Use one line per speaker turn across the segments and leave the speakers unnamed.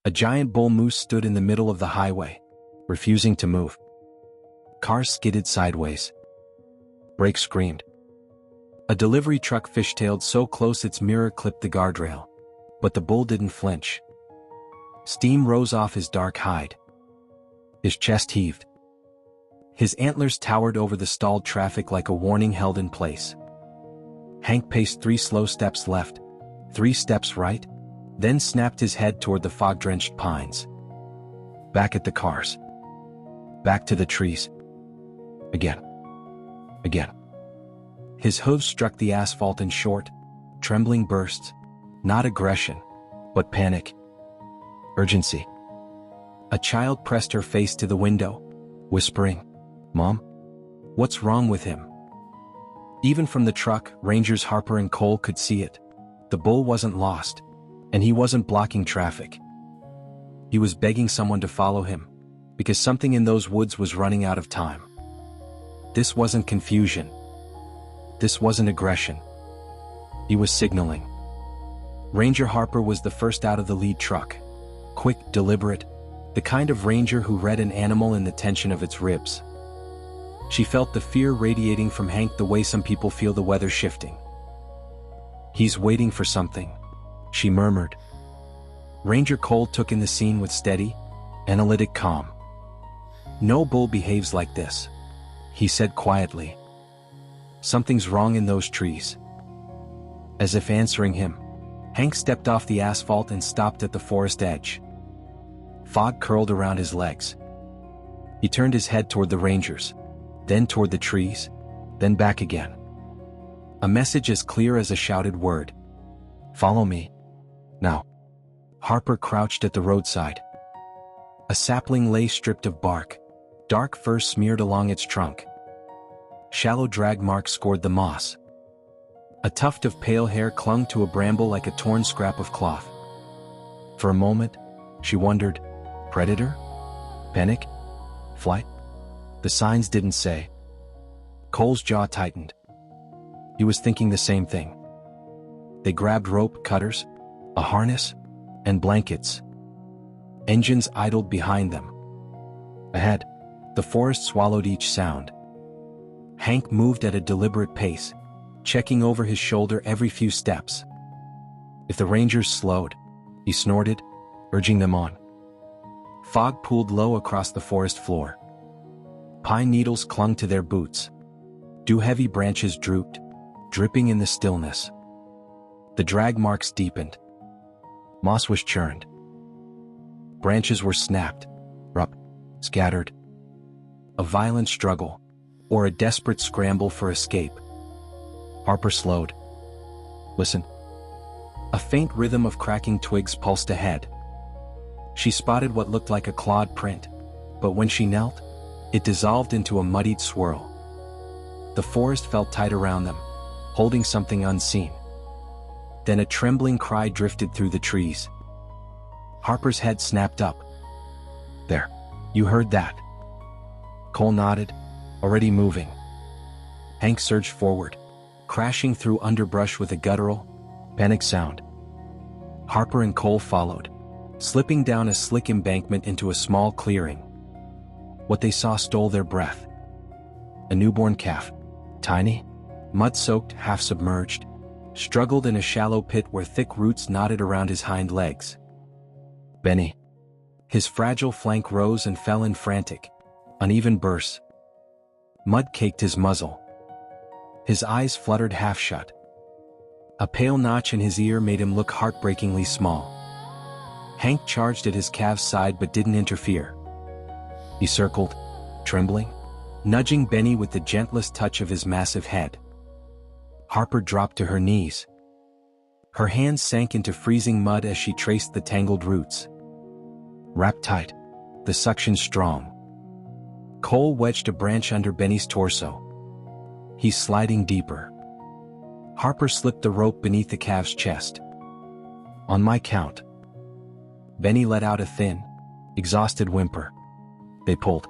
A giant bull moose stood in the middle of the highway, refusing to move. Cars skidded sideways. Brakes screamed. A delivery truck fishtailed so close its mirror clipped the guardrail, but the bull didn't flinch. Steam rose off his dark hide. His chest heaved. His antlers towered over the stalled traffic like a warning held in place. Hank paced 3 slow steps left, 3 steps right, then snapped his head toward the fog-drenched pines. Back at the cars. Back to the trees. Again. Again. His hooves struck the asphalt in short, trembling bursts, not aggression, but panic. Urgency. A child pressed her face to the window, whispering, "Mom? What's wrong with him?" Even from the truck, Rangers Harper and Cole could see it. The bull wasn't lost, and he wasn't blocking traffic. He was begging someone to follow him, because something in those woods was running out of time. This wasn't confusion. This wasn't aggression. He was signaling. Ranger Harper was the first out of the lead truck. Quick, deliberate, the kind of ranger who read an animal in the tension of its ribs. She felt the fear radiating from Hank the way some people feel the weather shifting. "He's waiting for something," she murmured. Ranger Cole took in the scene with steady, analytic calm. "No bull behaves like this," he said quietly. "Something's wrong in those trees." As if answering him, Hank stepped off the asphalt and stopped at the forest edge. Fog curled around his legs. He turned his head toward the Rangers, then toward the trees, then back again. A message as clear as a shouted word. "Follow me. Now." Harper crouched at the roadside. A sapling lay stripped of bark, dark fur smeared along its trunk. Shallow drag marks scored the moss. A tuft of pale hair clung to a bramble like a torn scrap of cloth. For a moment, she wondered, predator? Panic? Flight? The signs didn't say. Cole's jaw tightened. He was thinking the same thing. They grabbed rope, cutters, a harness, and blankets. Engines idled behind them. Ahead, the forest swallowed each sound. Hank moved at a deliberate pace, checking over his shoulder every few steps. If the Rangers slowed, he snorted, urging them on. Fog pooled low across the forest floor. Pine needles clung to their boots. Dew-heavy branches drooped, dripping in the stillness. The drag marks deepened. Moss was churned. Branches were snapped, scattered. A violent struggle, or a desperate scramble for escape. Harper slowed. Listen. A faint rhythm of cracking twigs pulsed ahead. She spotted what looked like a clawed print, but when she knelt, it dissolved into a muddied swirl. The forest felt tight around them, holding something unseen. Then a trembling cry drifted through the trees. Harper's head snapped up. "There, you heard that?" Cole nodded, already moving. Hank surged forward, crashing through underbrush with a guttural, panic sound. Harper and Cole followed, slipping down a slick embankment into a small clearing. What they saw stole their breath. A newborn calf, tiny, mud-soaked, half-submerged, struggled in a shallow pit where thick roots knotted around his hind legs. Benny. His fragile flank rose and fell in frantic, uneven bursts. Mud caked his muzzle. His eyes fluttered half shut. A pale notch in his ear made him look heartbreakingly small. Hank charged at his calf's side but didn't interfere. He circled, trembling, nudging Benny with the gentlest touch of his massive head. Harper dropped to her knees. Her hands sank into freezing mud as she traced the tangled roots. Wrapped tight, the suction strong. Cole wedged a branch under Benny's torso. He's sliding deeper. Harper slipped the rope beneath the calf's chest. On my count. Benny let out a thin, exhausted whimper. They pulled.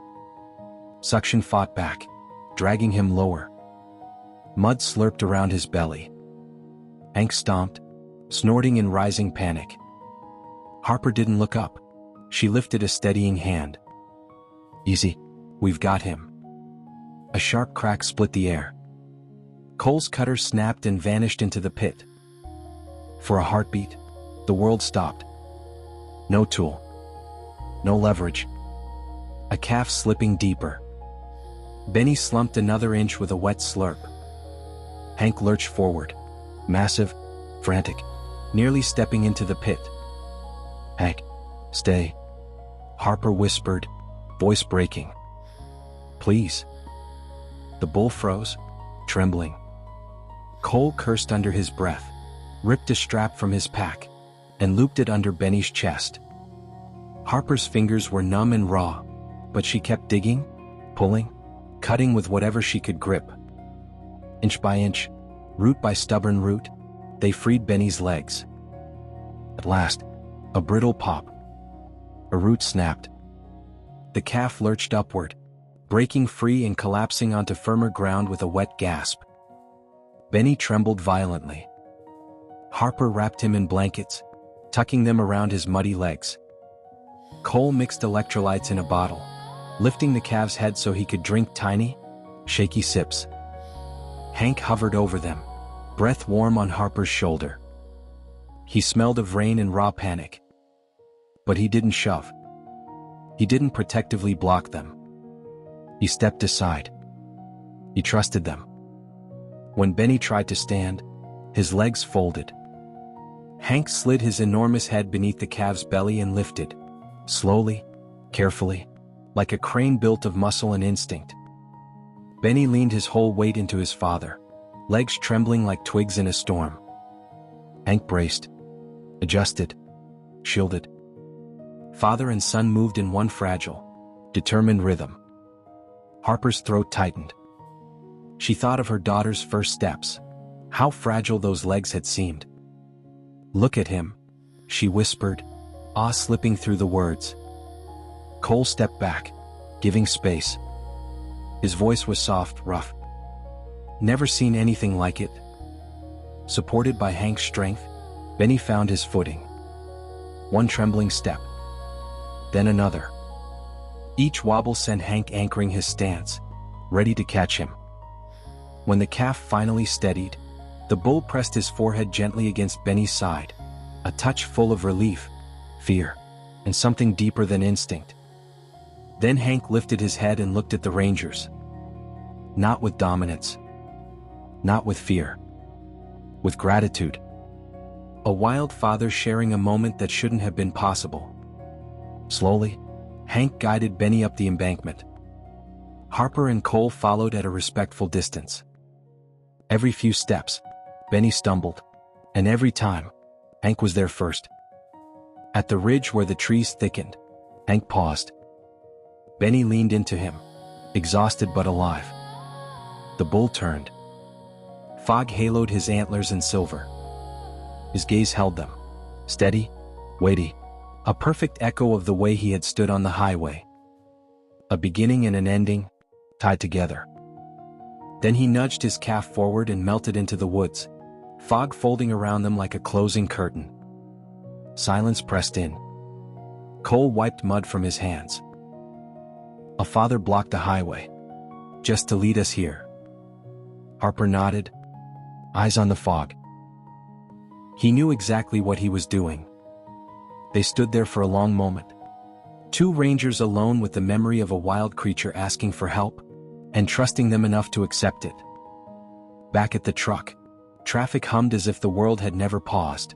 Suction fought back, dragging him lower. Mud slurped around his belly. Hank stomped, snorting in rising panic. Harper didn't look up. She lifted a steadying hand. Easy. We've got him. A sharp crack split the air. Cole's cutter snapped and vanished into the pit. For a heartbeat, the world stopped. No tool. No leverage. A calf slipping deeper. Benny slumped another inch with a wet slurp. Hank lurched forward. Massive, frantic, nearly stepping into the pit. Hank, stay. Harper whispered, voice breaking. Please. The bull froze, trembling. Cole cursed under his breath, ripped a strap from his pack, and looped it under Benny's chest. Harper's fingers were numb and raw, but she kept digging, pulling, cutting with whatever she could grip. Inch by inch, root by stubborn root, they freed Benny's legs. At last, a brittle pop. A root snapped. The calf lurched upward, breaking free and collapsing onto firmer ground with a wet gasp. Benny trembled violently. Harper wrapped him in blankets, tucking them around his muddy legs. Cole mixed electrolytes in a bottle, lifting the calf's head so he could drink tiny, shaky sips. Hank hovered over them, breath warm on Harper's shoulder. He smelled of rain and raw panic. But he didn't shove. He didn't protectively block them. He stepped aside. He trusted them. When Benny tried to stand, his legs folded. Hank slid his enormous head beneath the calf's belly and lifted, slowly, carefully, like a crane built of muscle and instinct. Benny leaned his whole weight into his father, legs trembling like twigs in a storm. Hank braced, adjusted, shielded. Father and son moved in one fragile, determined rhythm. Harper's throat tightened. She thought of her daughter's first steps, how fragile those legs had seemed. Look at him, she whispered, awe slipping through the words. Cole stepped back, giving space. His voice was soft, rough. Never seen anything like it. Supported by Hank's strength, Benny found his footing. One trembling step. Then another. Each wobble sent Hank anchoring his stance, ready to catch him. When the calf finally steadied, the bull pressed his forehead gently against Benny's side, a touch full of relief, fear, and something deeper than instinct. Then Hank lifted his head and looked at the Rangers. Not with dominance. Not with fear. With gratitude. A wild father sharing a moment that shouldn't have been possible. Slowly, Hank guided Benny up the embankment. Harper and Cole followed at a respectful distance. Every few steps, Benny stumbled, and every time, Hank was there first. At the ridge where the trees thickened, Hank paused. Benny leaned into him, exhausted but alive. The bull turned. Fog haloed his antlers in silver. His gaze held them, steady, weighty, a perfect echo of the way he had stood on the highway. A beginning and an ending, tied together. Then he nudged his calf forward and melted into the woods, fog folding around them like a closing curtain. Silence pressed in. Cole wiped mud from his hands. A father blocked the highway, just to lead us here. Harper nodded, eyes on the fog. He knew exactly what he was doing. They stood there for a long moment. Two rangers alone with the memory of a wild creature asking for help, and trusting them enough to accept it. Back at the truck, traffic hummed as if the world had never paused.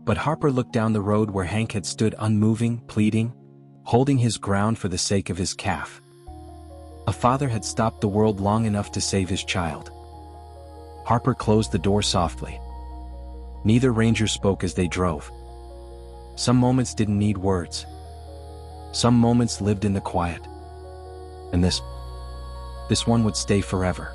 But Harper looked down the road where Hank had stood unmoving, pleading, holding his ground for the sake of his calf. A father had stopped the world long enough to save his child. Harper closed the door softly. Neither ranger spoke as they drove. Some moments didn't need words. Some moments lived in the quiet. And this one would stay forever.